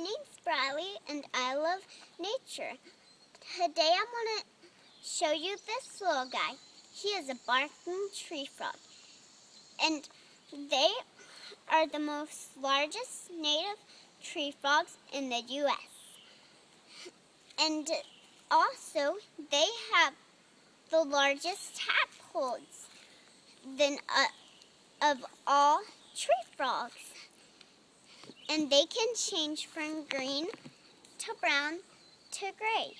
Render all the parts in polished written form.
name's Brylee, and I love nature. Today I'm going to show you this little guy. He is a barking tree frog, and they are the most largest native tree frogs in the U.S. And also, they have the largest tadpoles of all tree frogs. And they can change from green to brown to gray.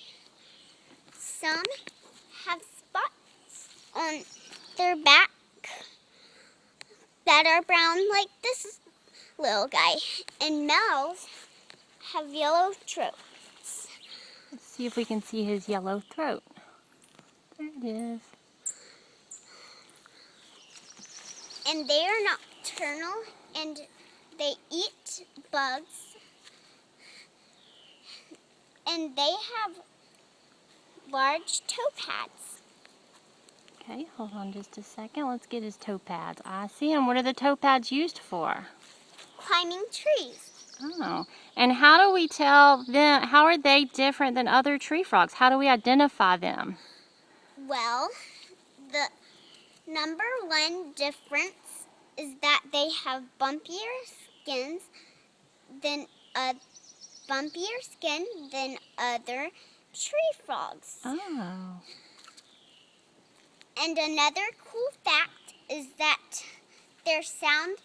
Some have spots on their back that are brown like this little guy. And males have yellow throats. Let's see if we can see his yellow throat. There it is. And they are nocturnal, and they eat bugs. And they have large toe pads. Okay, hold on just a second. Let's get his toe pads. I see them. What are the toe pads used for? Climbing trees. Oh, and how do we tell them, how are they different than other tree frogs? How do we identify them? Well, the number one difference is that they have bumpier skins than other tree frogs. Oh. And another cool fact is that their sound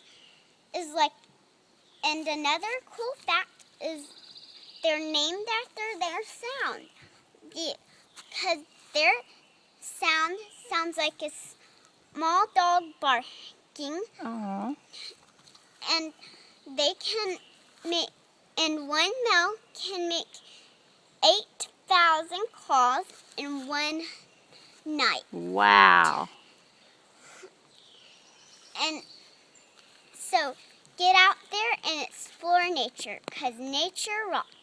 is like, and another cool fact is they're named after their sound. Because their sound sounds like a small dog barking. Oh. And they can make, and one male can make 8,000 calls in one night. Wow. And so get out there and explore nature, because nature rocks.